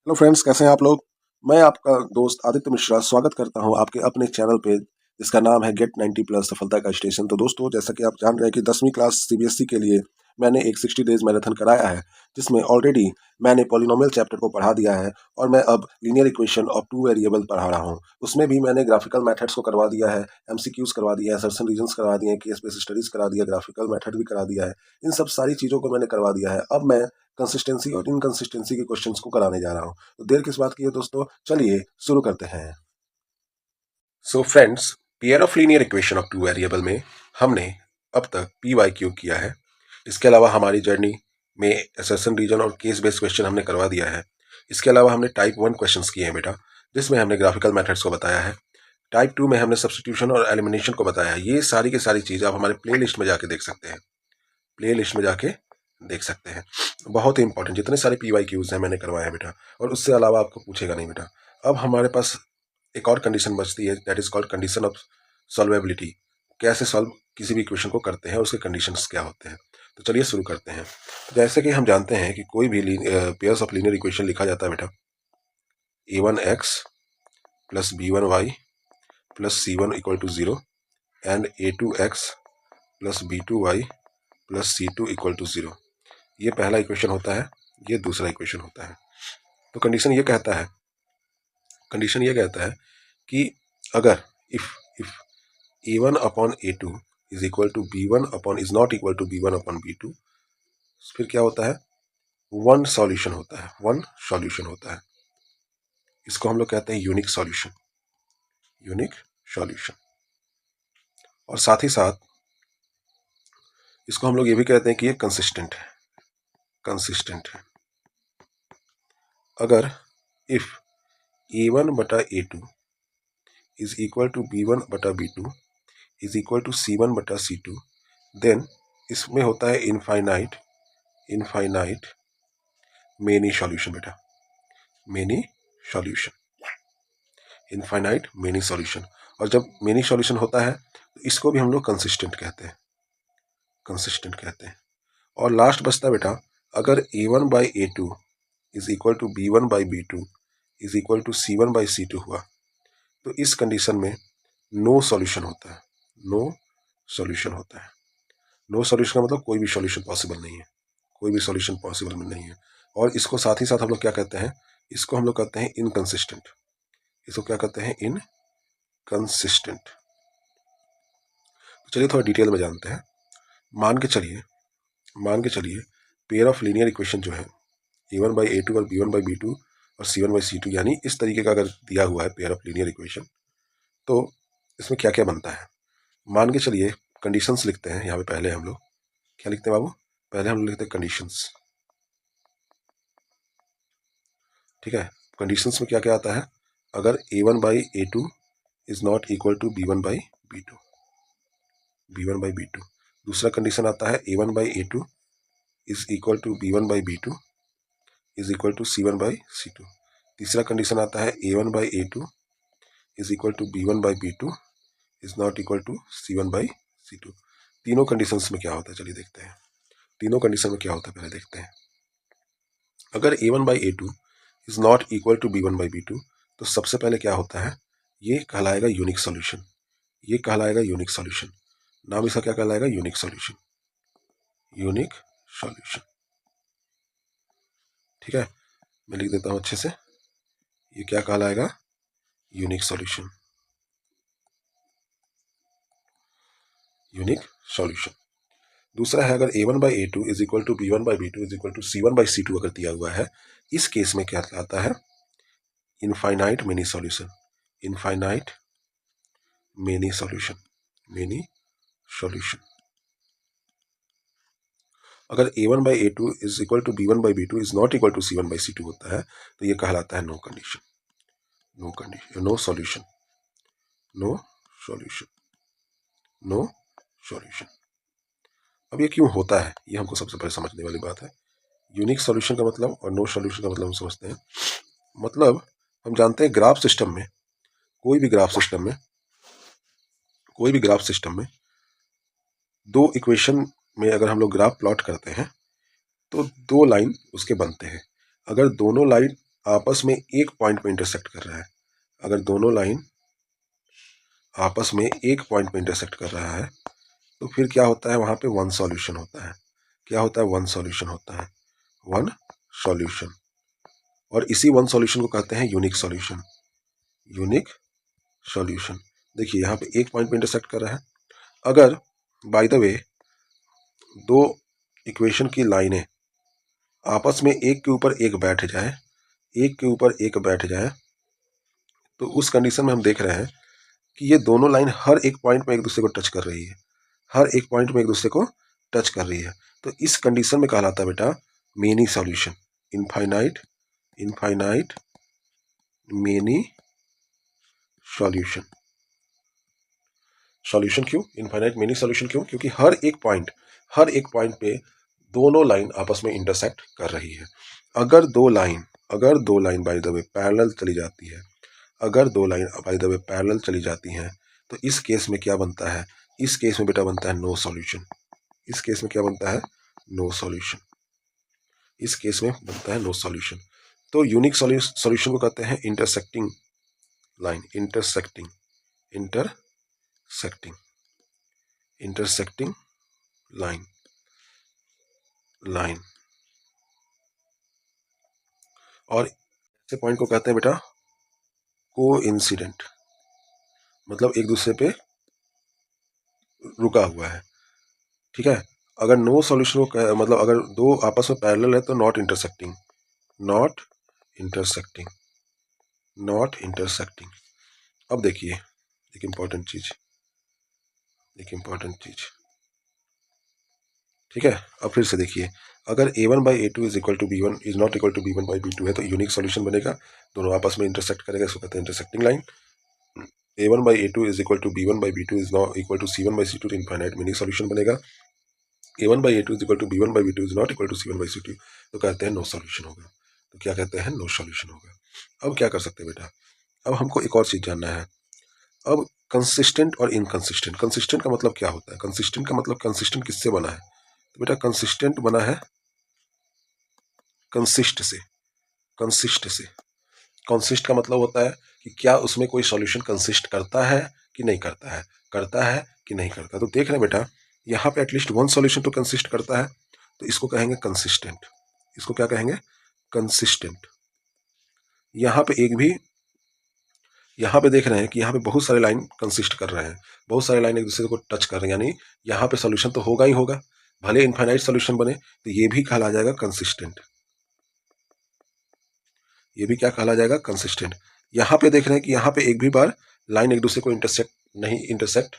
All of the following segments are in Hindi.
हेलो फ्रेंड्स, कैसे हैं आप लोग। मैं आपका दोस्त आदित्य मिश्रा स्वागत करता हूं आपके अपने चैनल पे जिसका नाम है गेट 90 प्लस सफलता का स्टेशन। तो दोस्तों, जैसा कि आप जान रहे हैं कि 10वीं क्लास सीबीएसई के लिए मैंने एक 60 डेज मैराथन कराया है, जिसमें ऑलरेडी मैंने पॉलिनोमियल चैप्टर को पढ़ा दिया है और मैं अब linear equation of two variable पढ़ा रहा हूं। उसमें भी मैंने ग्राफिकल मेथड्स को करवा दिया है, एमसीक्यूज करवा दिया है, सर्टेन रीजन्स करवा दिए हैं, केस बेस्ड स्टडीज करा दिया, ग्राफिकल मेथड भी करा दिया है। इन सब सारी चीज़ों को मैंने करवा दिया है। अब मैं कंसिस्टेंसी और इनकंसिस्टेंसी के क्वेश्चंस को कराने जा रहा हूँ। तो देर किस बात की है दोस्तों, चलिए शुरू करते हैं। So friends, pair of linear equation of two variable में हमने अब तक पी वाई क्यू किया है। इसके अलावा हमारी जर्नी में असर्शन रीजन और केस बेस्ड क्वेश्चन हमने करवा दिया है। इसके अलावा हमने टाइप 1 क्वेश्चंस किए हैं बेटा, जिसमें हमने ग्राफिकल मेथड्स को बताया है। टाइप 2 में हमने सब्स्टिट्यूशन और एलिमिनेशन को बताया है। ये सारी की सारी चीज़ आप हमारे प्ले लिस्ट में जाके देख सकते हैं, प्ले लिस्ट में जाके देख सकते हैं। बहुत ही इंपॉर्टेंट जितने सारे पी वाई क्यूज हैं मैंने करवाए हैं बेटा, और उससे अलावा आपको पूछेगा नहीं बेटा। अब हमारे पास एक और कंडीशन बचती है, that is called condition of solvability. कैसे सॉल्व किसी भी इक्वेशन को करते हैं, उसके कंडीशंस क्या होते हैं। तो चलिए शुरू करते हैं। तो जैसे कि हम जानते हैं कि कोई भी पेयर्स ऑफ लीनियर इक्वेशन लिखा जाता है बेटा, a1x plus b1y plus c1 equal to 0 and a2x plus b2y plus c2 equal to 0। ये पहला इक्वेशन होता है, ये दूसरा इक्वेशन होता है। तो कंडीशन ये कहता है कि अगर if a1 upon a2 is equal to b1 upon is not equal to b1 upon b2, फिर क्या होता है, वन सॉल्यूशन होता है। इसको हम लोग कहते हैं यूनिक सॉल्यूशन। और साथ ही साथ इसको हम लोग ये भी कहते हैं कि ये कंसिस्टेंट है। अगर इफ a1 बटा a2 is equal to b1 बटा b2 is equal to c1 बटा c2, देन इसमें होता है इनफाइनाइट मेनी सॉल्यूशन बेटा, इनफाइनाइट मेनी सॉल्यूशन। और जब मेनी सॉल्यूशन होता है तो इसको भी हम लोग कंसिस्टेंट कहते हैं। और लास्ट बचता बेटा, अगर a1 by a2 is equal to b1 by b2 is equal to c1 by c2 हुआ, तो इस कंडीशन में नो सॉल्यूशन होता है। नो सॉल्यूशन का मतलब कोई भी सॉल्यूशन पॉसिबल नहीं है। और इसको साथ ही साथ हम लोग क्या कहते हैं, इसको हम लोग कहते हैं इनकंसिस्टेंट। तो चलिए थोड़ा डिटेल में जानते हैं। मान के चलिए पेयर ऑफ लीनियर इक्वेशन जो है a1 बाई a2 और b1 बाई b2 और c1 बाई c2, यानी इस तरीके का अगर दिया हुआ है पेयर ऑफ लीनियर इक्वेशन, तो इसमें क्या क्या बनता है। मान के चलिए कंडीशंस लिखते हैं। यहाँ पे पहले हम लोग क्या लिखते हैं बाबू, पहले हम लोग लिखते हैं कंडीशंस। ठीक है, कंडीशंस में क्या क्या आता है, अगर a1 by a2 is not equal to b1 by b2। दूसरा कंडीशन आता है a1 by a2 is equal to b1 by b2 is equal to c1 by c2। तीसरा कंडीशन आता है a1 by a2 is equal to b1 by b2 is not equal to c1 by c2। तीनों कंडीशंस में क्या होता है, चलिए देखते हैं। तीनों कंडीशन में क्या होता है पहले देखते हैं। अगर a1 by a2 is not equal to b1 by b2, तो सबसे पहले क्या होता है, ये कहलाएगा यूनिक सॉल्यूशन। नाम इसका क्या कहलाएगा, यूनिक सॉल्यूशन। ठीक है, मैं लिख देता हूं अच्छे से, ये क्या कहलाएगा, यूनिक सॉल्यूशन। दूसरा है, अगर a1 by a2 is equal to b1 by b2 is equal to c1 by c2 अगर दिया हुआ है, इस केस में क्या कहलाता है, इनफाइनाइट मेनी सॉल्यूशन। अगर a1 by a2 is equal to b1 by b2 is not equal to c1 by c2 होता है, तो ये कहलाता है नो सॉल्यूशन। अब ये क्यों होता है, ये हमको सबसे पहले समझने वाली बात है। यूनिक सॉल्यूशन का मतलब और नो सॉल्यूशन का मतलब हम समझते हैं। मतलब हम जानते हैं ग्राफ सिस्टम में, कोई भी ग्राफ सिस्टम में दो इक्वेशन में अगर हम लोग ग्राफ प्लॉट करते हैं तो दो लाइन उसके बनते हैं। अगर दोनों लाइन आपस में एक पॉइंट पे इंटरसेक्ट कर रहा है, अगर दोनों लाइन आपस में एक पॉइंट पे इंटरसेक्ट कर रहा है तो फिर क्या होता है, वहां पे वन सॉल्यूशन होता है। क्या होता है? वन सॉल्यूशन होता है, वन सॉल्यूशन। और इसी वन सॉल्यूशन को कहते हैं यूनिक सॉल्यूशन, यूनिक सॉल्यूशन। देखिए यहाँ पे एक पॉइंट पे इंटरसेक्ट कर रहा है। अगर बाय द वे दो इक्वेशन की लाइनें आपस में एक के ऊपर एक बैठ जाए, एक के ऊपर एक बैठ जाए, तो उस कंडीशन में हम देख रहे हैं कि ये दोनों लाइन हर एक पॉइंट में एक दूसरे को टच कर रही है, हर एक पॉइंट में एक दूसरे को टच कर रही है। तो इस कंडीशन में कहलाता है बेटा many solution, infinite, infinite many solution. Solution क्यों? इनफाइनाइट मेनी सॉल्यूशन क्यों? क्योंकि हर एक पॉइंट पे दोनों लाइन आपस में इंटरसेक्ट कर रही है। अगर दो line by the way parallel चली जाती है, अगर दो line by the way parallel चली जाती हैं, तो इस केस में क्या बनता है? इस केस में बेटा बनता है नो सॉल्यूशन। इस केस में क्या बनता है? No solution. इस केस में बनता है नो सॉल्यूशन। तो यूनिक सॉल्यूशन को कहते हैं intersecting line, intersecting, intersecting, intersecting line, line. और ऐसे पॉइंट को कहते हैं बेटा कोइंसिडेंट, मतलब एक दूसरे पे रुका हुआ है। ठीक है। अगर नो सॉल्यूशन को मतलब अगर दो आपस में पैरेलल है तो not intersecting, not intersecting, not intersecting. अब देखिए एक इंपॉर्टेंट चीज, एक इंपॉर्टेंट चीज। ठीक है। अब फिर से देखिए, अगर a1 by A two is equal to b1 is not equal to b1 by b2 है तो यूनिक सॉल्यूशन बनेगा, दोनों आपस में इंटरसेक्ट करेगा, इसको कहते हैं intersecting line. a1 by A two is equal to b1 by b2 is not equal to c1 by c2 तो इनफाइनाइट मीनिंग सॉल्यूशन बनेगा। a1 by A two is equal to b1 by b2 is not equal to c1 by c2 तो कहते हैं नो सॉल्यूशन होगा। तो क्या कहते हैं? नो सॉल्यूशन होगा। अब क्या कर सकते हैं बेटा? अब हमको एक और चीज जानना है। अब कंसिस्टेंट और इनकंसिस्टेंट, कंसिस्टेंट का मतलब क्या होता है? कंसिस्टेंट का मतलब कंसिस्टेंट किससे बना है? तो बेटा कंसिस्टेंट बना है कंसिस्ट से, कंसिस्ट से। कंसिस्ट का मतलब होता है कि क्या उसमें कोई सॉल्यूशन कंसिस्ट करता है कि नहीं करता है, करता है कि नहीं करता। तो देख रहे हैं बेटा यहाँ पे एटलीस्ट वन सॉल्यूशन तो कंसिस्ट करता है, तो इसको कहेंगे कंसिस्टेंट। इसको क्या कहेंगे? कंसिस्टेंट। यहाँ पे एक भी, यहाँ पे देख रहे हैं कि यहाँ पे बहुत सारे लाइन कंसिस्ट कर रहे हैं, बहुत सारे लाइन एक दूसरे को टच कर रहे हैं, यानी यहाँ पे सॉल्यूशन तो होगा ही होगा, भले इनफाइनाइट सॉल्यूशन बने तो ये भी कहला जाएगा कंसिस्टेंट, ये भी क्या कहला जाएगा? कंसिस्टेंट। यहाँ पे देख रहे हैं कि यहाँ पे एक भी बार लाइन एक दूसरे को इंटरसेक्ट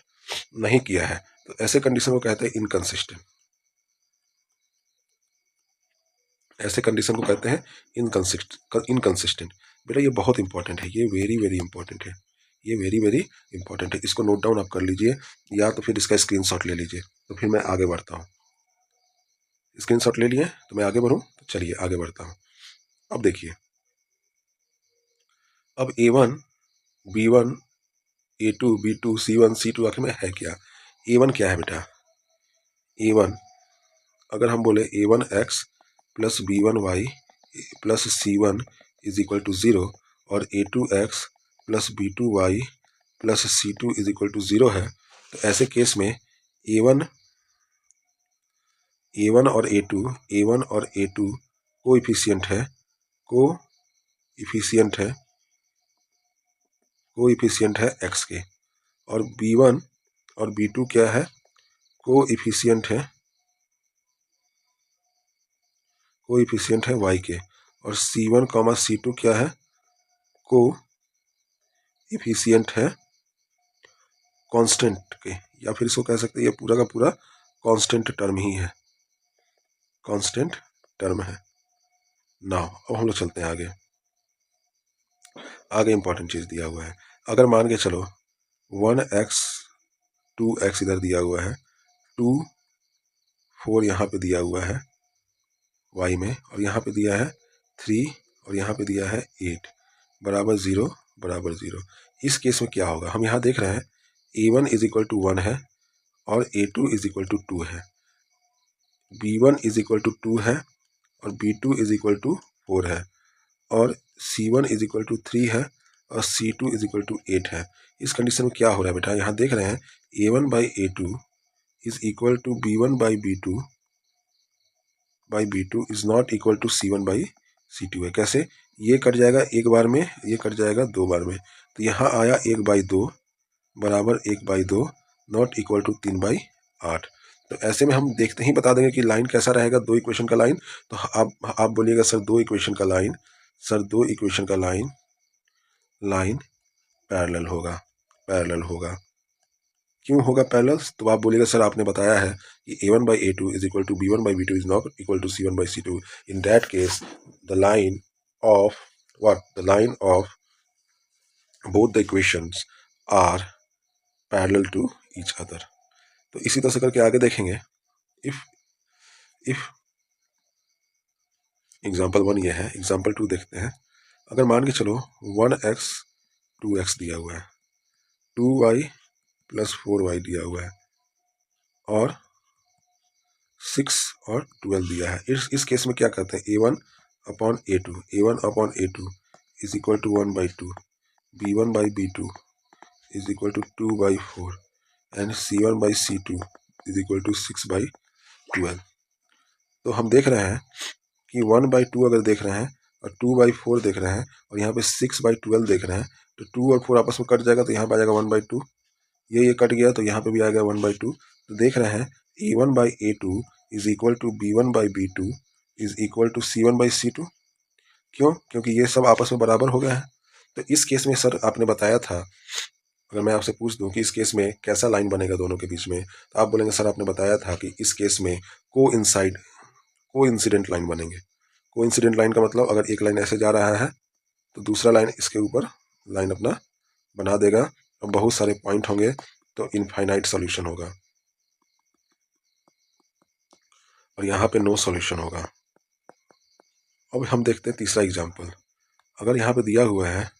नहीं किया है, तो ऐसे कंडीशन को कहते हैं इनकंसिस्टेंट, ऐसे कंडीशन को कहते हैं इनकंसिस्टेंट। बेटा ये बहुत इंपॉर्टेंट है, ये वेरी वेरी इंपॉर्टेंट है, ये वेरी वेरी इंपॉर्टेंट है। इसको नोट डाउन आप कर लीजिए या तो फिर इसका स्क्रीनशॉट ले लीजिए, तो फिर मैं आगे बढ़ता हूँ। स्क्रीनशॉट ले लिए तो मैं आगे बढ़ूँ, तो चलिए आगे बढ़ता हूँ। अब देखिए, अब A1 B1 A2 B2 C1 C2 आखिर में है क्या? A1 क्या है बेटा? A1 अगर हम बोले A1x plus B1y plus C1 is equal to 0 और A2x plus B2y plus C2 is equal to 0 है, तो ऐसे केस में A1 और A2 कोएफिशिएंट है, कोएफिशिएंट है x के, और B1 और B2 क्या है? कोएफिशिएंट है y के, और C1 C2 क्या है? कोएफिशिएंट है कांस्टेंट के, या फिर इसको कह सकते हैं ये पूरा का पूरा कांस्टेंट टर्म ही है, कांस्टेंट टर्म है। नाउ अब हम लोग चलते हैं आगे। आगे इंपॉर्टेंट चीज दिया हुआ है, अगर मान के चलो 1x 2x इधर दिया हुआ है, 2 4 यहाँ पे दिया हुआ है y में, और यहाँ पे दिया है 3 और यहाँ पे दिया है 8 बराबर 0 बराबर 0। इस केस में क्या होगा? हम यहाँ देख रहे हैं A1 इज इक्वल टू 1 है और A2 इज इक्वल टू 2 है, B1 इज इक्वल टू 2 है और B2 इज इक्वल टू 4 है, और C1 इज इक्वल टू 3 है और C2 इज इक्वल टू 8 है। इस कंडीशन में क्या हो रहा है बेटा, यहाँ देख रहे हैं A1/A2 is equal to B1/B2 is not equal to C1/C2 है। कैसे? ये कट जाएगा एक बार में, ये कट जाएगा दो बार में, तो यहाँ आया 1/2 बराबर 1/2 नॉट इक्वल टू 3/8। तो ऐसे में हम देखते ही बता देंगे कि लाइन कैसा रहेगा, दो इक्वेशन का लाइन। तो आप बोलिएगा सर दो इक्वेशन का लाइन, सर दो इक्वेशन का लाइन पैरेलल होगा। क्यों होगा पैरेलल? तो आप बोलिएगा सर आपने बताया है कि A1/A2 is equal to B1/B2 is not equal to C1/C2। In that case the line of both the equations are parallel to each other. तो इसी तरह से करके आगे देखेंगे। इफ एग्जाम्पल 1 ये है, एग्जाम्पल 2 देखते हैं। अगर मान के चलो 1x 2x दिया हुआ है, 2y + 4y दिया हुआ है और 6 और 12 दिया है। इस केस में क्या करते हैं, A1/A2 is equal to 1/2, B1/B2 is equal to 2/4 and C1/C2 is equal to 6/12। तो हम देख रहे हैं कि 1/2 अगर देख रहे हैं और 2/4 देख रहे हैं और यहाँ पे 6/12 देख रहे हैं, तो 2 और 4 आपस में कट जाएगा, तो यहाँ पे आ जाएगा 1/2। ये कट गया तो यहाँ पे भी आएगा 1/2। तो देख रहे हैं A1/A2 is equal to B1/B2 is equal to C1/C2। क्यों? क्योंकि ये सब आपस में बराबर हो गए हैं। तो इस केस में सर आपने बताया था, अगर मैं आपसे पूछ दूं कि इस केस में कैसा लाइन बनेगा दोनों के बीच में, तो आप बोलेंगे सर आपने बताया था कि इस केस में कोइंसिडेंट लाइन बनेंगे। कोइंसिडेंट लाइन का मतलब अगर एक लाइन ऐसे जा रहा है तो दूसरा लाइन इसके ऊपर लाइन अपना बना देगा और बहुत सारे पॉइंट होंगे, तो इनफाइनाइट सॉल्यूशन होगा और यहाँ पे नो सॉल्यूशन होगा। अब हम देखते हैं तीसरा एग्जाम्पल। अगर यहाँ पे दिया हुआ है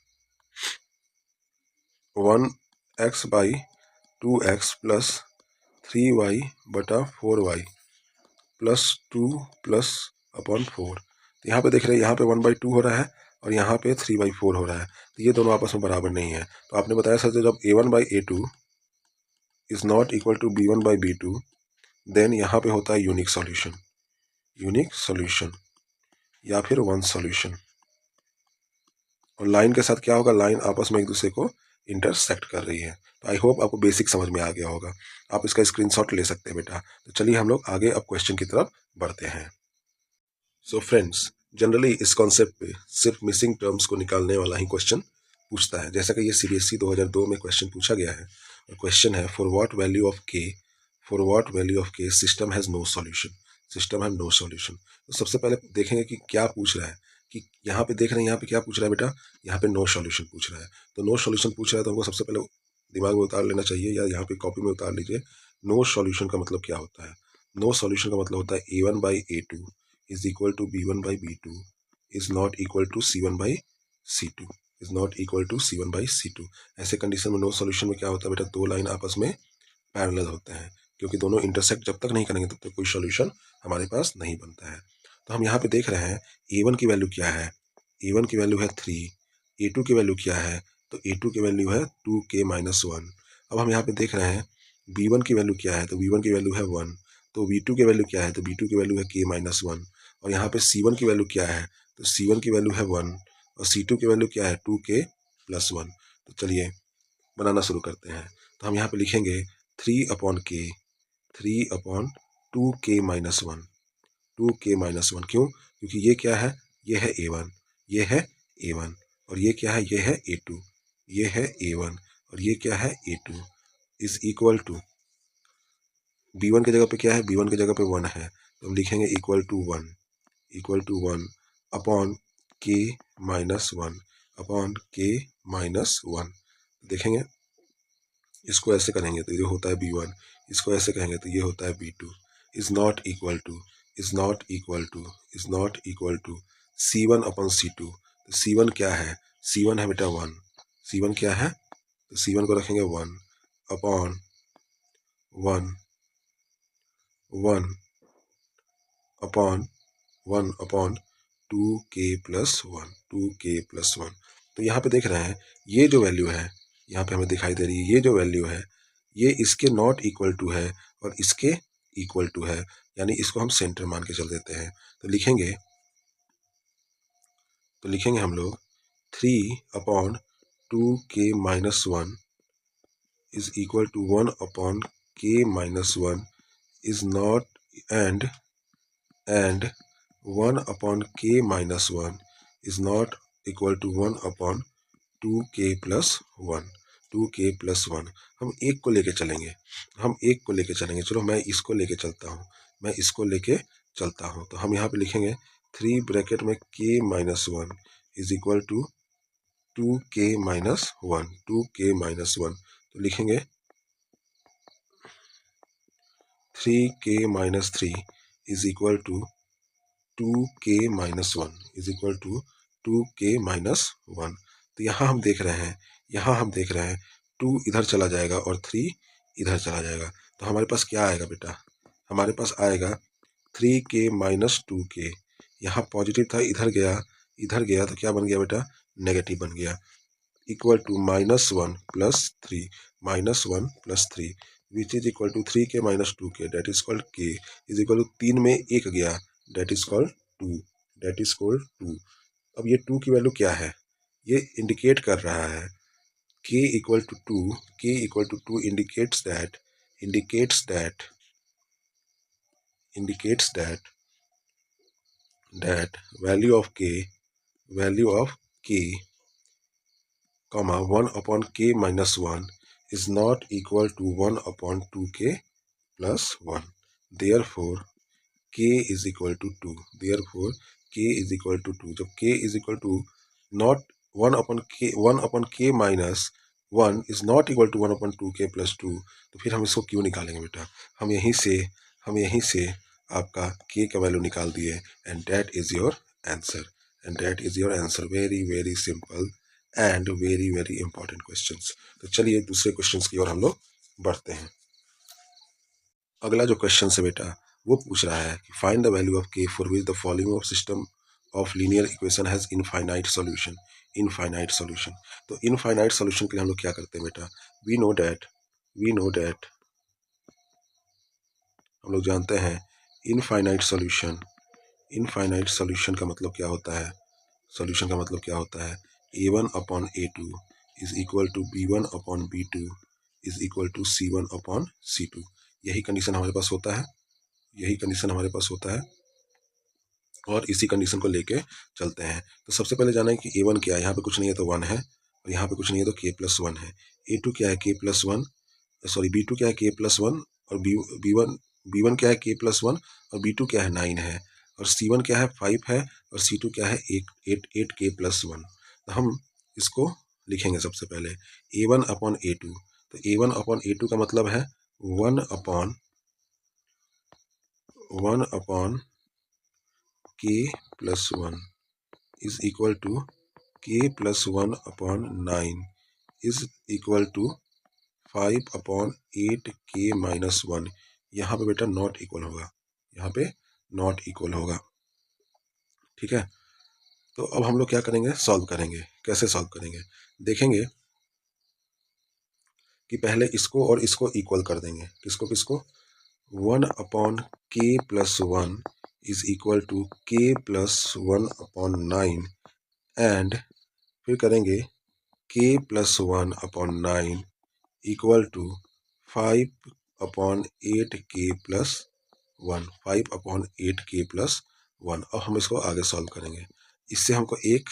1x/2x + 3y/4y + 2 +/4। तो यहाँ पे देख रहे हैं, यहाँ पे 1/2 हो रहा है और यहाँ पे 3/4 हो रहा है, तो ये दोनों आपस में बराबर नहीं है। तो आपने बताया सर जब A1/A2 is not equal to B1/B2 then यहाँ पे होता है यूनिक सॉल्यूशन या फिर वन सॉल्यूशन। और लाइन के साथ क्या होगा, लाइन आपस में एक दूसरे को इंटरसेक्ट कर रही है। तो आई होप आपको बेसिक समझ में आ गया होगा। आप इसका स्क्रीनशॉट ले सकते हैं बेटा। तो चलिए हम लोग आगे अब क्वेश्चन की तरफ बढ़ते हैं। सो फ्रेंड्स, जनरली इस कॉन्सेप्ट पे सिर्फ मिसिंग टर्म्स को निकालने वाला ही क्वेश्चन पूछता है। जैसा कि ये CBSE 2002 में क्वेश्चन पूछा गया है और क्वेश्चन है for what value of k system has no solution. तो सबसे पहले देखेंगे कि क्या पूछ रहा है, कि यहाँ पे देख रहे हैं, यहाँ पे क्या पूछ रहा है बेटा, यहाँ पे नो सॉल्यूशन पूछ रहा है। तो नो सॉल्यूशन पूछ रहा है तो हमको सबसे पहले दिमाग में उतार लेना चाहिए, या यहाँ पे कॉपी में उतार लीजिए। नो सॉल्यूशन का मतलब क्या होता है? नो सॉल्यूशन का मतलब होता है A1/A2 is equal to B1/B2 is not equal to C1/C2 ऐसे कंडीशन में नो सॉल्यूशन में क्या होता है बेटा, दो लाइन आपस में पैरेलल होते हैं, क्योंकि दोनों इंटरसेक्ट जब तक नहीं करेंगे तब तक कोई सॉल्यूशन हमारे पास नहीं बनता है। तो हम यहाँ पे देख रहे हैं A1 की वैल्यू क्या है, A1 की वैल्यू है 3, A2 की वैल्यू क्या है, तो A2 की वैल्यू है 2k-1। अब हम यहाँ पे देख रहे हैं B1 की वैल्यू क्या है, तो B1 की वैल्यू है 1, तो B2 की वैल्यू क्या है, तो B2 की वैल्यू है k-1। और यहाँ पे C1 की वैल्यू क्या है, तो C1 की वैल्यू है 1 और C2 की वैल्यू क्या है 2k+1। तो चलिए बनाना शुरू करते हैं। तो हम यहाँ पे लिखेंगे 3/2k-1 2k-1। क्यों? क्योंकि ये क्या है, ये है A1 और ये क्या है, ये है A1 और ये क्या है A2 is equal to B1 की जगह पे क्या है, B1 की जगह पे 1 है, तो हम लिखेंगे इक्वल टू 1 अपॉन k-1 देखेंगे। इसको ऐसे करेंगे तो ये होता है B1, इसको ऐसे कहेंगे तो ये होता है B2 is not equal to C1/C2। तो C1 क्या है, C1 है बेटा 1, C1 क्या है, तो C1 को रखेंगे 1 अपॉन 1 अपॉन 2k+1, 2k+1। तो यहाँ पे देख रहे हैं ये जो वैल्यू है, यहाँ पे हमें दिखाई दे रही है ये जो वैल्यू है ये इसके नॉट इक्वल टू है और इसके इक्वल टू है, यानी इसको हम सेंटर मान के चल देते हैं। तो लिखेंगे हम लोग 3/2k-1 is equal to 1/k-1 is not and 1/k-1 is not equal to 1/2k+1, 2k+1। हम एक को लेके चलेंगे, चलो मैं इसको लेके चलता हूँ, तो हम यहाँ पे लिखेंगे 3 ब्रैकेट में k-1 is equal to 2k-1, 2k-1। तो लिखेंगे 3k-3 is equal to 2k-1 is equal to 2k-1। तो यहाँ हम देख रहे हैं 2 इधर चला जाएगा और 3 इधर चला जाएगा। तो हमारे पास क्या आएगा बेटा, हमारे पास आएगा 3k-2k। यहाँ पॉजिटिव था, इधर गया तो क्या बन गया बेटा, नेगेटिव बन गया, equal to -1 + 3 which is equal to 3k-2k that is called k is equal to 3 में 1 गया डेट इज कॉल्ड 2। अब ये 2 की वैल्यू क्या है, ये इंडिकेट कर रहा है k equal to 2 indicates that value of k 1/k-1 is not equal to 1/2k+1। therefore k is equal to 2। जब k is equal to not 1/k-1 is not equal to 1/2k+2, तो फिर हम इसको क्यों निकालेंगे बेटा, हम यहीं से आपका k का वैल्यू निकाल दिए and that is your answer. Very simple and very important questions. तो चलिए दूसरे क्वेश्चंस की ओर हम लोग बढ़ते हैं। अगला जो क्वेश्चन है बेटा वो पूछ रहा है कि find the value of k for which the following of system of linear equation has infinite solution. तो इनफाइनाइट सॉल्यूशन के लिए हम लोग क्या करते हैं बेटा, वी नो दैट हम लोग जानते हैं इनफाइनाइट सॉल्यूशन का मतलब क्या होता है, a1/a2 is equal to b1/b2 is equal to c1/c2। यही कंडीशन हमारे पास होता है और इसी कंडीशन को लेके चलते हैं। तो सबसे पहले जाना है कि a1 क्या है, यहाँ पे कुछ नहीं है तो 1 है, और यहाँ पे कुछ नहीं है तो k+1 है। a2 क्या है k+1, सॉरी b2 क्या है k+1 और b1 क्या है k+1 और b2 क्या है 9 है, और c1 क्या है 5 है और c2 क्या है 8k+1। तो हम इसको लिखेंगे सबसे पहले a1/a2। तो a1/a2 का मतलब है 1/k+1 is equal to k+1/9 is equal to 5/8k-1। यहाँ पे बेटा नॉट इक्वल होगा, ठीक है। तो अब हम लोग क्या करेंगे, सॉल्व करेंगे। कैसे सॉल्व करेंगे, देखेंगे कि पहले इसको और इसको इक्वल कर देंगे। किसको 1/k+1 is equal to k+1/9 and फिर करेंगे k+1/9 इक्वल टू 5/8k+1। अब हम इसको आगे सॉल्व करेंगे। इससे हमको एक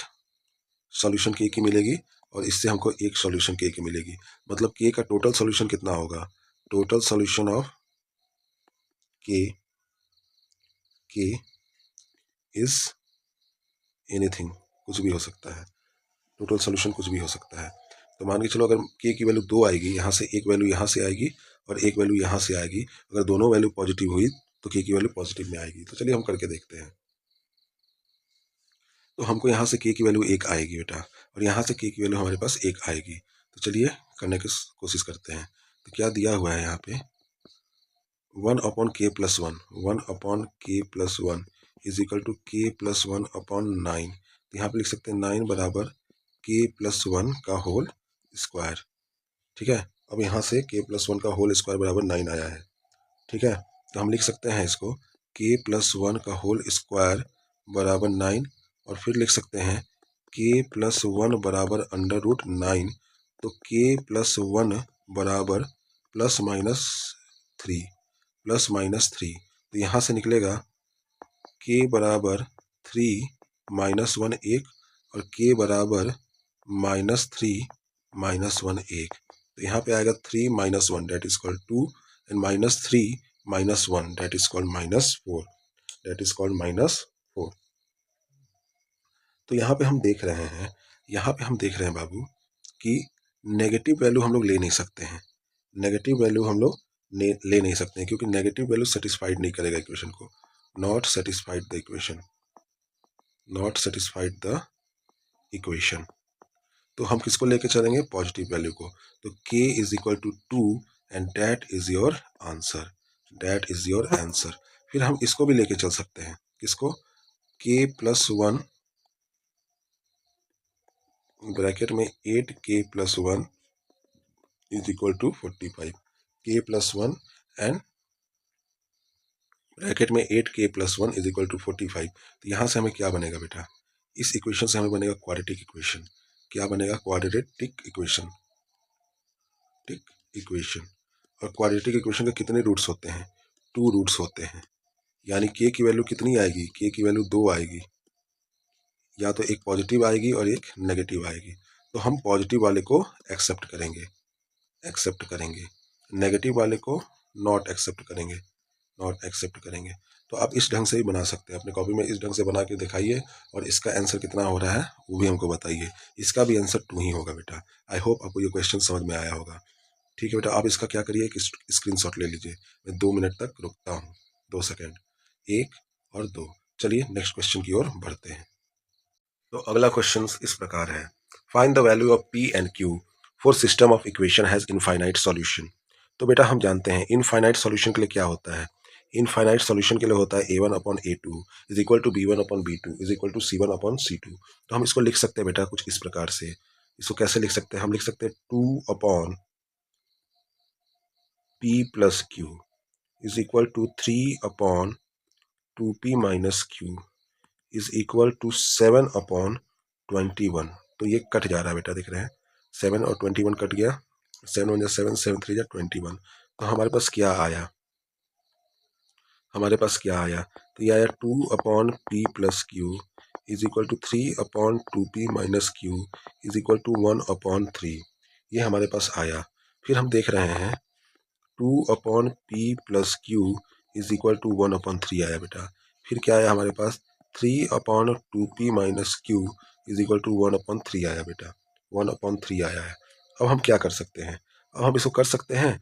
सॉल्यूशन k की मिलेगी और इससे हमको एक सॉल्यूशन k की मिलेगी। मतलब k का टोटल सॉल्यूशन कितना होगा, total solution of k is anything, कुछ भी हो सकता है, टोटल सॉल्यूशन कुछ भी हो सकता है। तो मान के चलो अगर k की वैल्यू 2 आएगी, यहाँ से एक वैल्यू यहाँ से आएगी और एक वैल्यू यहाँ से आएगी। अगर दोनों वैल्यू पॉजिटिव हुई तो k की वैल्यू पॉजिटिव में आएगी। तो चलिए हम करके देखते हैं। तो हमको यहाँ से k की वैल्यू 1 आएगी बेटा, और यहाँ से k की वैल्यू हमारे पास 1 आएगी। तो चलिए करने की कोशिश करते हैं। तो क्या दिया हुआ है यहाँ पे 1/k+1 इज इक्वल टू के प्लस 1 अपॉन 9। तो यहाँ पे लिख सकते हैं 9 बराबर के प्लस 1 का होल स्क्वायर। ठीक है, अब यहाँ से के प्लस 1 का होल स्क्वायर बराबर 9 आया है। ठीक है, तो हम लिख सकते हैं इसको के प्लस 1 का होल स्क्वायर बराबर 9, और फिर लिख सकते हैं के प्लस 1 बराबर अंडर रूट 9। तो के प्लस 1 बराबर प्लस माइनस 3, प्लस माइनस 3। तो यहाँ से निकलेगा के बराबर 3 माइनस 1 1, और के बराबर माइनस 3 माइनस 1 1। तो यहाँ पे आएगा 3 minus 1 that is called 2, and minus 3 minus 1 that is called minus 4, that is called minus 4। तो यहाँ पे हम देख रहे हैं, यहाँ पे हम देख रहे हैं बाबू कि नेगेटिव वैल्यू हम लोग ले नहीं सकते हैं। नेगेटिव वैल्यू हम लोग ले नहीं सकते हैं, क्योंकि नेगेटिव वैल्यू सेटिस्फाइड नहीं करेगा इक्वेशन को। Not satisfied the equation, not satisfied the equation. तो हम किसको लेके चलेंगे? पॉजिटिव वैल्यू को। तो k is equal to 2 and that is your answer, that is your answer. फिर हम इसको भी लेके चल सकते हैं, किसको? k प्लस 1 ब्रैकेट में 8k plus 1 is equal to 45, k plus 1 and bracket में 8k plus 1 is equal to 45। तो यहाँ से हमें क्या बनेगा बेटा? इस इक्वेशन से हमें बनेगा क्वाड्रेटिक इक्वेशन। क्या बनेगा? क्वाड्रेटिक इक्वेशन, टिक इक्वेशन। और क्वाड्रेटिक इक्वेशन के कितने रूट्स होते हैं? 2 रूट्स होते हैं। यानी k की वैल्यू कितनी आएगी? k की वैल्यू 2 आएगी, या तो एक पॉजिटिव आएगी और एक नेगेटिव आएगी। तो हम पॉजिटिव वाले को एक्सेप्ट करेंगे, एक्सेप्ट करेंगे, नेगेटिव वाले को नॉट एक्सेप्ट करेंगे, नॉट एक्सेप्ट करेंगे। तो आप इस ढंग से ही बना सकते हैं, अपने कॉपी में इस ढंग से बना के दिखाइए, और इसका आंसर कितना हो रहा है वो भी हमको बताइए। इसका भी आंसर 2 ही होगा बेटा। आई होप आपको ये क्वेश्चन समझ में आया होगा। ठीक है बेटा, आप इसका क्या करिए कि स्क्रीनशॉट ले लीजिए। मैं 2 मिनट तक रुकता हूँ, 2 सेकेंड, 1 और 2। चलिए नेक्स्ट क्वेश्चन की ओर बढ़ते हैं। तो अगला क्वेश्चन इस प्रकार है, find the value of P and Q for system of equation has infinite solution. तो बेटा हम जानते हैं इनफाइनाइट सॉल्यूशन के लिए क्या होता है। इनफाइनाइट सॉल्यूशन के लिए होता है a1 upon a2 is equal to b1 upon b2 is equal to c1 upon c2। तो हम इसको लिख सकते हैं बेटा कुछ इस प्रकार से। इसको कैसे लिख सकते हैं? हम लिख सकते हैं 2 upon p plus Q is equal to 3 upon 2p minus Q is equal to 7 upon 21। तो ये कट जा रहा है बेटा, देख रहे हैं 7 और 21 कट गया, 7 1 7, 7 3 21। तो हमारे पास क्या आया? हमारे पास क्या आया? तो ये आया 2 upon P plus Q is equal to 3 upon 2p minus Q is equal to 1 upon 3। ये हमारे पास आया। फिर हम देख रहे हैं 2 upon P plus Q is equal to 1 upon 3 आया बेटा। फिर क्या आया हमारे पास? 3 upon 2p minus Q is equal to 1 upon 3 आया बेटा, 1 अपॉन 3 आया है। अब हम क्या कर सकते हैं? अब हम इसको कर सकते हैं,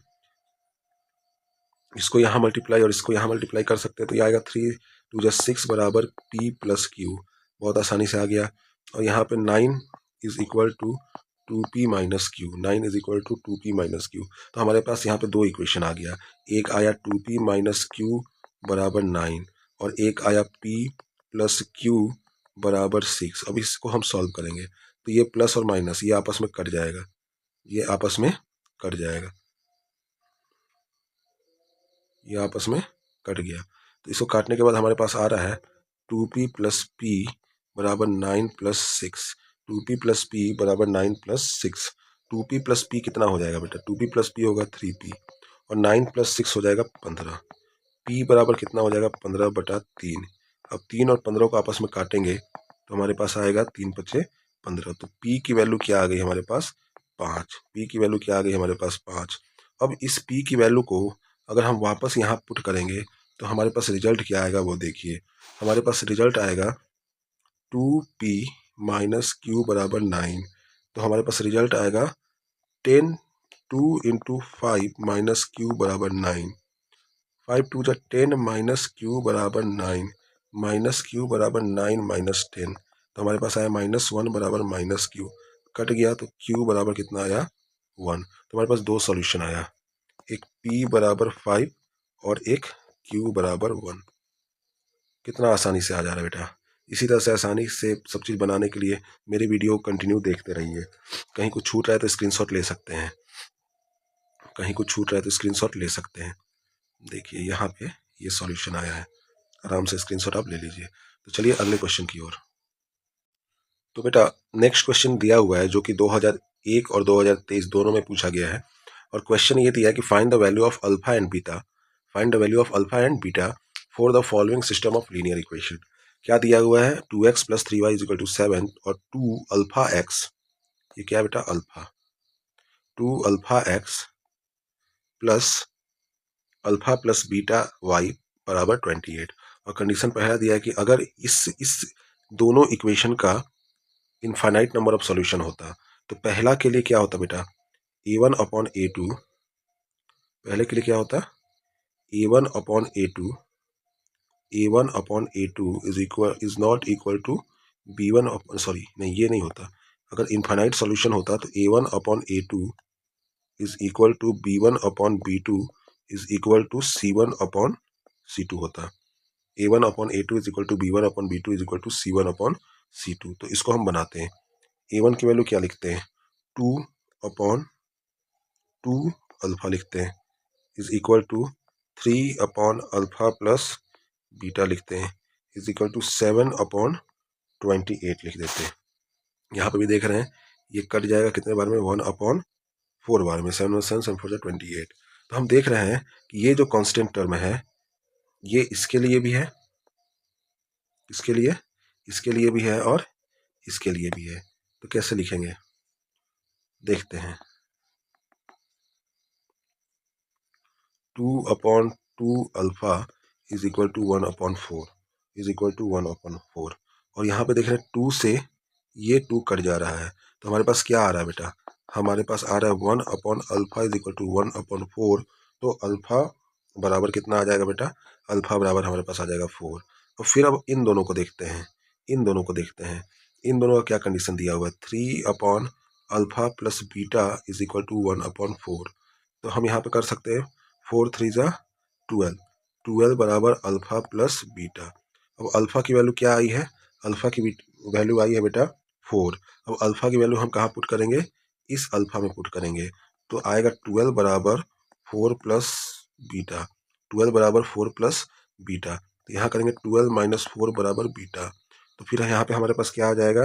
इसको यहाँ मल्टीप्लाई और इसको यहाँ मल्टीप्लाई कर सकते हैं। तो ये आएगा 3 2 6 बराबर p प्लस क्यू, बहुत आसानी से आ गया। और यहाँ पे 9 is equal to 2p minus Q, 9 is equal to 2p minus Q. तो हमारे पास यहाँ पे 2 इक्वेशन आ गया। एक आया 2p माइनस क्यू बराबर 9, और एक आया p प्लस क्यू बराबर 6। अब इसको हम सॉल्व करेंगे, तो ये प्लस और माइनस ये आपस में कट जाएगा, ये आपस में कट जाएगा, ये आपस में कट गया। तो इसको काटने के बाद हमारे पास आ रहा है 2p प्लस p बराबर 9 प्लस 6, 2p प्लस p बराबर 9 प्लस 6। 2p प्लस p कितना हो जाएगा बेटा? 2p प्लस p होगा 3p, और 9 प्लस 6 हो जाएगा 15। p बराबर कितना हो जाएगा? 15/3। अब 3 और 15 को आपस में काटेंगे तो हमारे पास आएगा 3 5 15। तो p की वैल्यू क्या आ गई हमारे पास? 5। p की वैल्यू क्या आ गई हमारे पास? 5। अब इस p की वैल्यू को अगर हम वापस यहाँ पुट करेंगे तो हमारे पास रिजल्ट क्या आएगा वो देखिए। हमारे पास रिजल्ट आएगा 2p माइनस क्यू बराबर 9। तो हमारे पास रिजल्ट आएगा 10 2 इंटू 5 माइनस क्यू बराबर 9, 5 2 10 माइनस क्यू बराबर 9, माइनस क्यू बराबर 9 माइनस 10। तो हमारे पास आया -1 बराबर माइनस क्यू, कट गया तो क्यू बराबर कितना आया? 1। तो हमारे पास 2 सॉल्यूशन आया, एक p बराबर 5 और एक q बराबर 1। कितना आसानी से आ जा रहा है बेटा। इसी तरह से आसानी से सब चीज़ बनाने के लिए मेरी वीडियो कंटिन्यू देखते रहिए। कहीं कुछ छूट रहा है तो स्क्रीनशॉट ले सकते हैं, कहीं कुछ छूट रहा है तो स्क्रीनशॉट ले सकते हैं। देखिए यहाँ पे ये सॉल्यूशन आया है, आराम से स्क्रीनशॉट आप ले लीजिए। तो चलिए अगले क्वेश्चन की ओर। तो बेटा नेक्स्ट क्वेश्चन दिया हुआ है जो कि 2001 और 2023 दोनों में पूछा गया है। और क्वेश्चन ये दिया है कि find the value of alpha and beta, find the value of alpha and beta for the following system of linear equation. क्या दिया हुआ है? 2x plus 3y is equal to 7 और 2 अल्फा एक्स, ये क्या है बेटा? Alpha, 2 alpha X plus alpha plus beta Y बराबर 28। और कंडीशन पहला दिया है कि अगर इस दोनों इक्वेशन का इनफाइनाइट नंबर ऑफ सॉल्यूशन होता तो पहला के लिए क्या होता बेटा? a1 अपॉन a2, पहले के लिए क्या होता? a1 upon a2, a1 upon a2 is not equal to b1 upon, sorry नहीं ये नहीं होता। अगर इनफाइनाइट सॉल्यूशन होता तो a1 upon a2 is equal to b1 upon b2 is equal to c1 upon c2 होता। a1 upon a2 is equal to b1 upon b2 is equal to c1 upon c2। तो इसको हम बनाते हैं। a1 की वैल्यू क्या लिखते हैं? 2 अपॉन 2 अल्फा लिखते हैं is equal to 3 upon alpha plus beta लिखते हैं इज इक्वल टू 7 अपॉन 28 लिख देते हैं। यहाँ पे भी देख रहे हैं ये कट जाएगा कितने बार में? 1 अपॉन 4 बार में। 7 1 7 4 28। तो हम देख रहे हैं कि ये जो कांस्टेंट टर्म है ये इसके लिए भी है, इसके लिए भी है और इसके लिए भी है। तो कैसे लिखेंगे देखते हैं। 2 upon 2 alpha is equal to 1 upon 4 is equal to 1 upon 4। और यहाँ पे देख रहे हैं 2 से ये 2 कट जा रहा है तो हमारे पास क्या आ रहा है बेटा? हमारे पास आ रहा है 1 upon alpha is equal to 1 upon 4। तो अल्फा बराबर कितना आ जाएगा बेटा? अल्फा बराबर हमारे पास आ जाएगा 4। और फिर अब इन दोनों को देखते हैं, इन दोनों को देखते हैं। इन दोनों का क्या कंडीशन दिया हुआ है? 3 upon alpha plus beta is equal to 1 upon 4। तो हम यहाँ पे कर सकते हैं 4 3 जा 12, 12 बराबर अल्फा प्लस बीटा। अब अल्फा की वैल्यू क्या आई है? अल्फा की वैल्यू आई है बेटा 4। अब अल्फा की वैल्यू हम कहाँ पुट करेंगे? इस अल्फा में पुट करेंगे। तो आएगा 12 बराबर 4 प्लस बीटा, 12 बराबर 4 प्लस बीटा। तो यहाँ करेंगे 12 माइनस 4 बराबर बीटा। तो फिर यहाँ पे हमारे पास क्या आ जाएगा?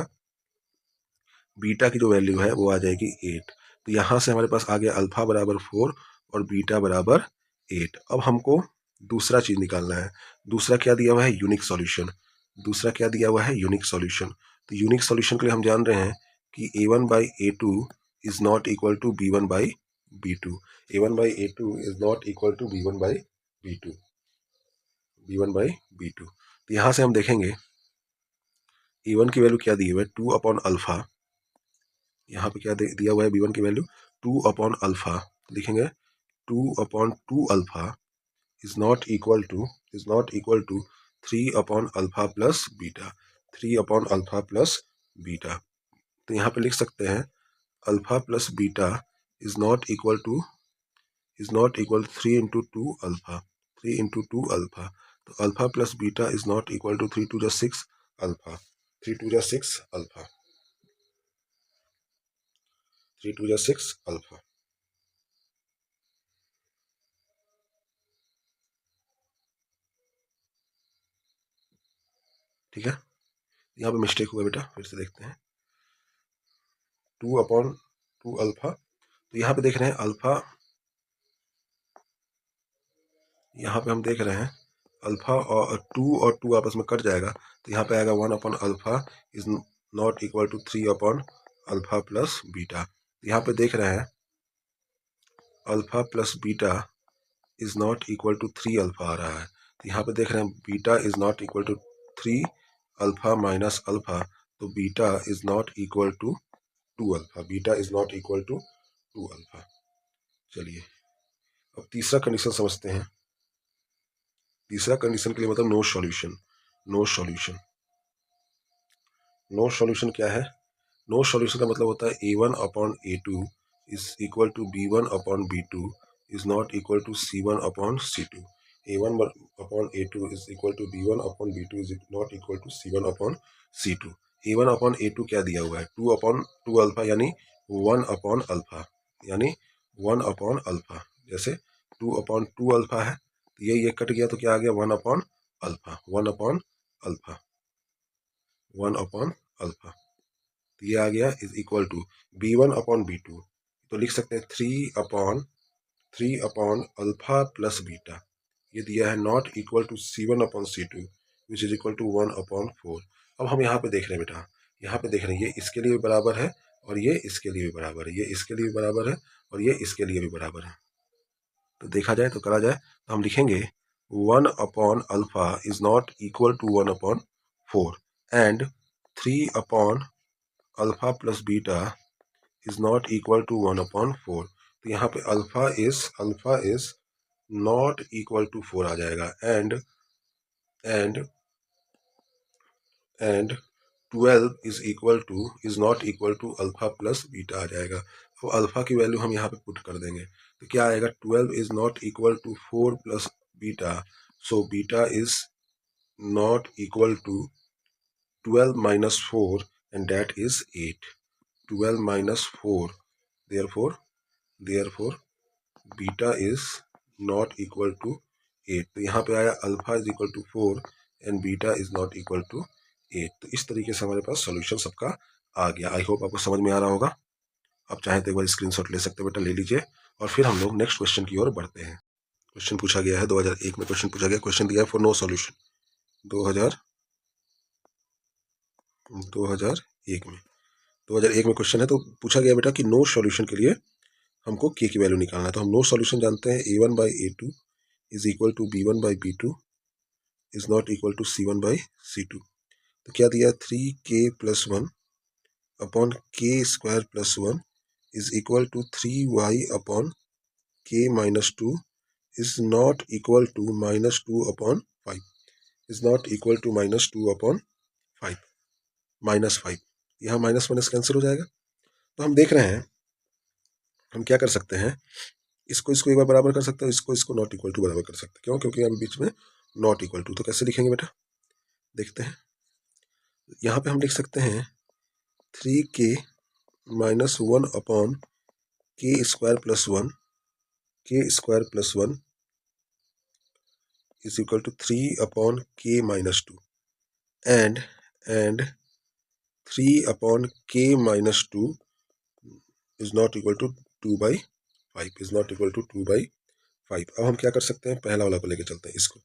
बीटा की जो वैल्यू है वो आ जाएगी 8। तो यहाँ से हमारे पास आ गया अल्फा बराबर 4 और बीटा बराबर 8। अब हमको दूसरा चीज़ निकालना है। दूसरा क्या दिया हुआ है? Unique solution. दूसरा क्या दिया हुआ है? Unique solution. तो यूनिक सॉल्यूशन के लिए हम जान रहे हैं कि a1 by a2 is not equal to b1 by b2। a1 by a2 is not equal to b1 by b2, b1 by b2। तो यहाँ से हम देखेंगे a1 की वैल्यू क्या दी हुई है? 2 अपॉन अल्फा। यहाँ पे क्या दिया हुआ है? b1 की वैल्यू 2 अपॉन अल्फा लिखेंगे। 2 upon 2 alpha is not equal to 3 upon alpha plus beta, 3 upon alpha plus beta. तो यहाँ पे लिख सकते हैं alpha plus beta is not equal 3 into 2 alpha, 3 into 2 alpha. तो alpha plus beta is not equal to 3 2 6 alpha, 3 2 6 alpha, 3 2 6 alpha. ठीक है, यहाँ पे मिस्टेक हुआ बेटा, फिर से देखते हैं। 2 अपॉन 2 अल्फा, तो यहाँ पे देख रहे हैं अल्फा, यहाँ पे हम देख रहे हैं अल्फा और 2 आपस में कट जाएगा तो यहाँ पे आएगा 1 upon alpha is not equal to 3 upon alpha plus beta. यहाँ पे देख रहे हैं alpha plus beta is not equal to 3 alpha आ रहा है। तो यहाँ पे देख रहे हैं beta is not equal to 3 alpha minus alpha, तो beta is not equal to 2 alpha, beta is not equal to 2 alpha. चलिए अब तीसरा कंडीशन समझते हैं। तीसरा कंडीशन के लिए मतलब no solution. No solution, no solution क्या है? नो सॉल्यूशन का मतलब होता है a1 upon a2 is equal to b1 upon b2 is not equal to c1 upon c2। A1 upon A2 is equal to B1 upon B2 is not equal to C1 upon C2। A1 upon A2 क्या दिया हुआ है, 2 upon 2 अल्फा यानी 1 upon अल्फा, यानी 1 upon अल्फा। जैसे 2 upon 2 अल्फा है, तो ये कट गया तो क्या आ गया, 1 upon alpha, 1 upon alpha, 1 upon alpha. तो ये आ गया is equal to B1 upon B2, तो लिख सकते हैं 3 upon अल्फा प्लस बीटा। ये दिया है not equal to C1 upon C2 which is equal to 1 upon 4। अब हम यहाँ पे देख रहे हैं बेटा, यहाँ पे देख रहे हैं ये इसके लिए भी बराबर है और ये इसके लिए भी बराबर है, ये इसके लिए भी बराबर है और ये इसके लिए भी बराबर है। तो देखा जाए तो करा जाए तो हम लिखेंगे 1 upon alpha is not equal to 1 upon 4 and 3 upon alpha plus beta is not equal to 1 upon 4। तो यहाँ पे alpha is not equal to 4 आ जाएगा and 12 is not equal to alpha plus beta आ जाएगा। तो अल्फा की वैल्यू हम यहाँ पे पुट कर देंगे तो क्या आएगा, 12 is not equal to 4 plus beta, so beta is not equal to 12 minus 4 and that is 8। 12 minus 4, therefore beta is not equal to 8। तो यहाँ पे आया alpha is equal to 4 and beta is not equal to 8। तो इस तरीके से हमारे पास सॉल्यूशन सबका आ गया। आई होप आपको समझ में आ रहा होगा। आप चाहें तो एक बार स्क्रीनशॉट ले सकते हैं बेटा, ले लीजिए और फिर हम लोग नेक्स्ट क्वेश्चन की ओर बढ़ते हैं। क्वेश्चन पूछा गया है 2001 में, क्वेश्चन पूछा गया, क्वेश्चन दिया है फॉर नो सॉल्यूशन 2001 में। 2001 में क्वेश्चन है तो पूछा गया बेटा कि नो सॉल्यूशन के लिए हमको के की वैल्यू निकालना है। तो हम नो सॉल्यूशन जानते हैं A1 by A2 is equal to B1 by B2 is not equal to C1 by C2। तो क्या दिया, 3k plus 1 upon k square plus 1 is equal to 3y upon k minus 2 is not equal to minus 2 upon 5, is not equal to minus 2 upon 5, minus 5। यहाँ माइनस माइनस कैंसिल हो जाएगा। तो हम देख रहे हैं हम क्या कर सकते हैं, इसको एक बार बराबर कर सकते हैं, इसको नॉट इक्वल टू बराबर कर सकते हैं। क्यों, क्योंकि हम बीच में नॉट इक्वल टू। तो कैसे लिखेंगे बेटा, देखते हैं। यहाँ पे हम लिख सकते हैं 3k minus 1 upon k square plus 1, k square plus 1 is equal to 3 upon k minus 2 and 3 upon k minus 2 is not equal to 2 by 5, is not equal to 2 by 5। अब हम क्या कर सकते हैं, पहला वाला को लेके चलते हैं इसको।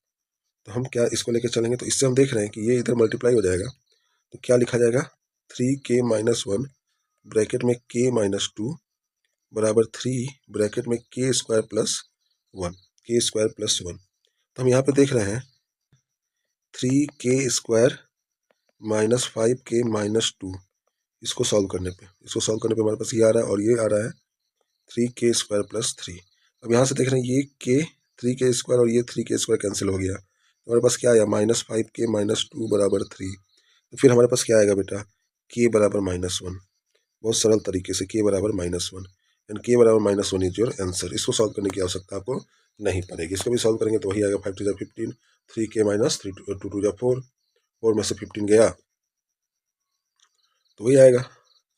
तो हम क्या इसको लेके चलेंगे, तो इससे हम देख रहे हैं कि ये इधर मल्टीप्लाई हो जाएगा। तो क्या लिखा जाएगा, 3k माइनस 1 ब्रैकेट में k माइनस 2 बराबर 3 ब्रैकेट में k square plus 1, k square plus 1। तो हम यहाँ पे देख रहे हैं 3k square minus 5k minus 2, इसको सॉल्व करने पे हमारे पास ये आ रहा है और ये आ रहा है 3k स्क्वायर प्लस 3। अब यहाँ से देख रहे हैं ये k 3k स्क्वायर और ये 3k स्क्वायर कैंसिल हो गया। हमारे पास क्या आया, माइनस 5k माइनस 2 बराबर 3। तो फिर हमारे पास क्या आएगा बेटा, k बराबर माइनस 1। बहुत सरल तरीके से k बराबर माइनस 1 एंड k बराबर माइनस 1 इज योर आंसर। इसको सॉल्व करने की आवश्यकता आपको नहीं पड़ेगी। इसको भी सॉल्व करेंगे तो वही आएगा 5 टू 15, 3k माइनस 3 2 टू 4, 4 में से 15 गया तो वही आएगा,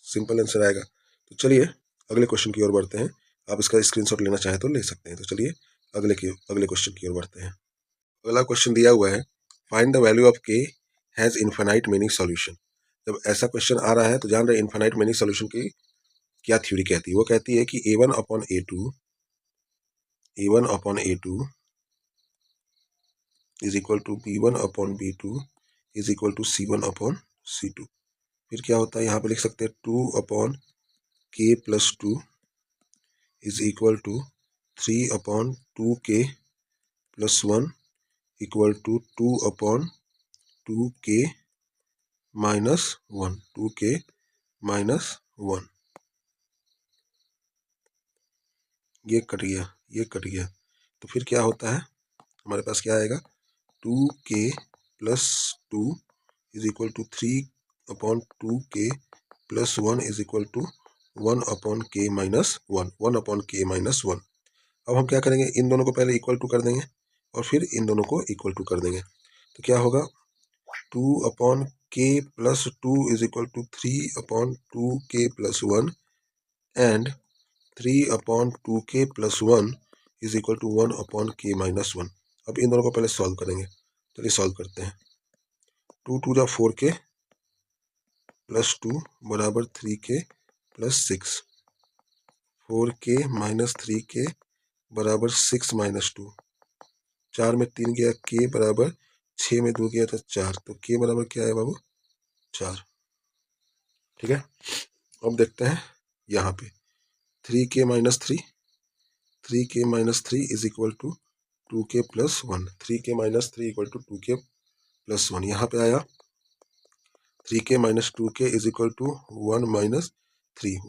सिंपल आंसर आएगा। तो चलिए अगले क्वेश्चन की ओर बढ़ते हैं। आप इसका स्क्रीनशॉट लेना चाहें तो ले सकते हैं। तो चलिए अगले क्वेश्चन की ओर बढ़ते हैं। अगला क्वेश्चन दिया हुआ है, find the value of k has infinite many solution. जब ऐसा क्वेश्चन आ रहा है तो जान रहे इन्फिनाइट मेनी सॉल्यूशन की क्या थ्योरी कहती है। वो कहती है कि A1 upon A2 is equal to B1 upon B2 is equal to C1 upon C2। फिर क्या होता है, यहाँ पे लिख सकते हैं 2 upon k plus 2 is equal to 3 upon 2k plus 1 equal to 2 upon 2k minus 1, 2k minus 1। ये कट गया। तो फिर क्या होता है, हमारे पास क्या आएगा, 2k plus 2 is equal to 3 upon 2k plus 1 is equal to 1 upon k minus 1, 1 upon k minus 1। अब हम क्या करेंगे, इन दोनों को पहले इक्वल टू कर देंगे। और फिर इन दोनों को इक्वल टू कर देंगे। तो क्या होगा, 2/k+2 is equal to 3/2k+1 and 3/2k+1 is equal to 1/k-1। अब इन दोनों को पहले सॉल्व करेंगे। चलिए सॉल्व करते हैं। 2 2 4k+2 बराबर 3k+6, 4k-3k बराबर 6-2, 4 में 3 गया k बराबर 6 में 2 गया था 4, तो k बराबर क्या है बाबू, 4। ठीक है, अब देखते हैं यहाँ पे 3k-3, 3k-3 is equal to 2k+1, 3k-3 equal to 2k+1। यहाँ पे आया 3k-2k इज इक्वल टू 1 - 3,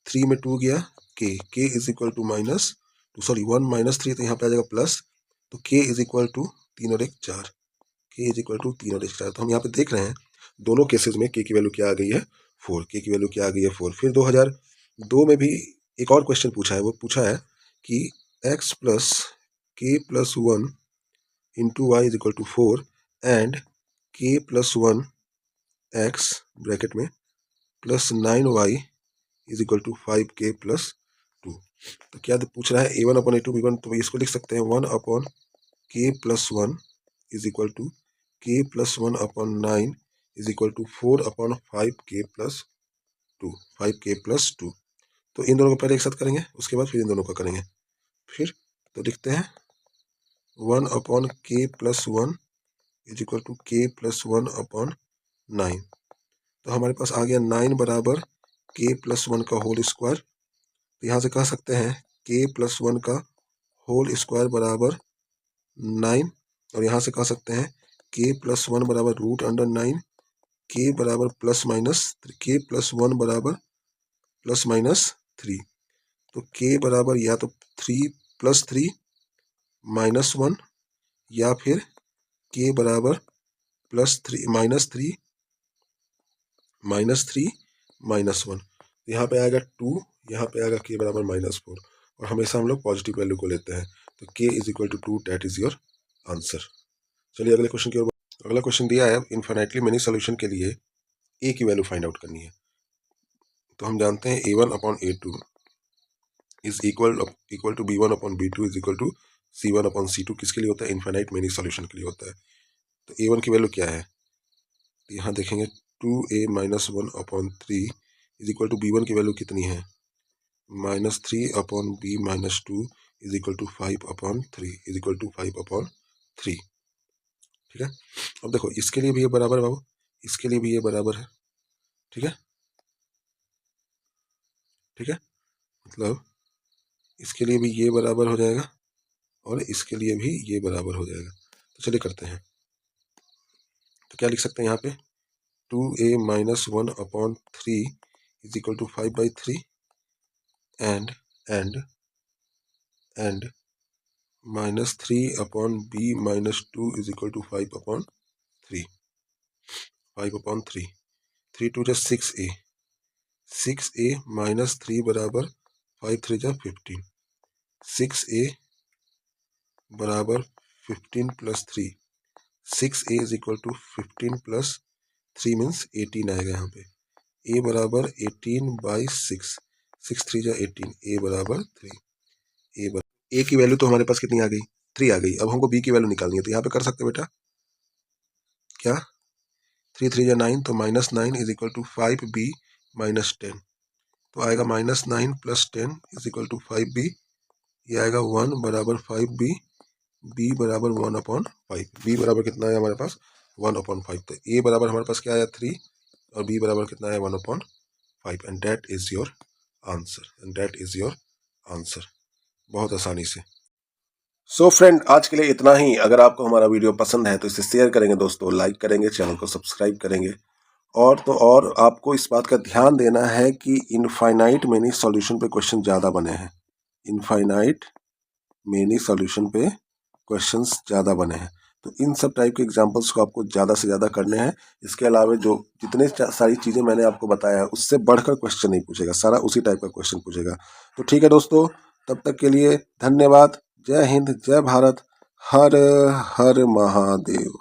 3 में 2 गया k is equal to -2, sorry 1 - 3, तो यहाँ पे आ जाएगा प्लस, तो k इज इक्वल टू 3 और 1 4, k इज इक्वल टू 3 और 1 4। तो हम यहाँ पे देख रहे हैं दोनों केसेस में k की वैल्यू क्या आ गई है, 4, k की वैल्यू क्या आ गई है 4। फिर 2002 में भी एक और क्वेश्चन पूछा है, वो पूछा है कि x + k+1 into y is equal to 4 and k+1 x bracket में plus 9y is equal to 5k+2। तो क्या पूछ रहा है, a1/a2 b1, तो इसको लिख सकते हैं 1/k+1 is equal to k+1/9 is equal to 4/5k+2, 5k+2। तो इन दोनों को पहले एक साथ करेंगे, उसके बाद फिर इन दोनों का करेंगे। फिर तो लिखते हैं 1/k+1 is equal to k+1/9। तो हमारे पास आ गया 9 बराबर k+1 का होल स्क्वायर। तो यहाँ से कह सकते हैं k+1 का होल स्क्वायर बराबर 9, और यहाँ से कह सकते हैं k+1 बराबर √9, k बराबर k+1 बराबर ±3। तो k बराबर या तो 3 + 3 -1 या फिर k बराबर +3 -3 -1। यहाँ पे आएगा 2, यहाँ पे आएगा k बराबर -4, और हमेशा हम लोग पॉजिटिव वैल्यू को लेते हैं। तो k is equal to 2, that is your answer. चलिए अगले क्वेश्चन की ओर। अगला क्वेश्चन दिया है इनफाइनाइटली मेनी सॉल्यूशन के लिए a की वैल्यू फाइंड आउट करनी है। तो हम जानते हैं a1/a2 is equal to b1/b2 is equal to c1/c2 किसके लिए होता है, इनफाइनाइट मेनी सॉल्यूशन के लिए होता है। तो a1 की वैल्यू क्या है, तो यहाँ देखेंगे 2a - 1/3 is equal to b1 की वैल्यू कितनी है, -3/b - 2 is equal to 5/3 is equal to 5/3। ठीक है, अब देखो इसके लिए भी ये बराबर है बाबू, इसके लिए भी ये बराबर है। ठीक है, ठीक है, मतलब इसके लिए भी ये बराबर हो जाएगा और इसके लिए भी ये बराबर हो जाएगा। तो चलिए करते हैं। तो क्या लिख सकते हैं यहाँ पे, 2a - 1/3 is equal to 5/3 and -3/b - 2 is equal to 5/3, 5/3। 3 2 = 6a, 6a - 3 बराबर 5 3 = 15, 6a बराबर 15 + 3, 6a is equal to 15 + 3 means 18 आएगा यहाँ पे। a बराबर 18/6, 6 3 = 18, a बराबर 3। a की वैल्यू तो हमारे पास कितनी आ गई, 3 आ गई। अब हमको b की वैल्यू निकालनी है, तो यहाँ पे कर सकते हैं बेटा, क्या 3 3 = 9, तो -9 इज इक्वल टू 5b - 10, तो आएगा -9 + 10 इज इक्वल टू 5b, ये आएगा 1 बराबर 5b, b बराबर 1/5, b बराबर कितना है हमारे पास 1/5। तो a बराबर हमारे पास क्या आया 3 और b बराबर कितना है 1/5, and that is your answer, and that is your answer, बहुत आसानी से। सो फ्रेंड, आज के लिए इतना ही। अगर आपको हमारा वीडियो पसंद है तो इसे शेयर करेंगे दोस्तों, लाइक करेंगे, चैनल को सब्सक्राइब करेंगे। और तो और आपको इस बात का ध्यान देना है कि इनफाइनाइट मेनी सॉल्यूशन पे क्वेश्चन ज़्यादा बने हैं, इनफाइनाइट मेनी सॉल्यूशन पे क्वेश्चंस ज़्यादा बने हैं। तो इन सब टाइप के एग्जांपल्स को आपको ज़्यादा से ज़्यादा करने हैं। इसके अलावा जो जितने सारी चीज़ें मैंने आपको बताया है उससे बढ़कर क्वेश्चन नहीं पूछेगा, सारा उसी टाइप का क्वेश्चन पूछेगा। तो ठीक है दोस्तों, तब तक के लिए धन्यवाद। जय हिंद, जय भारत, हर हर महादेव।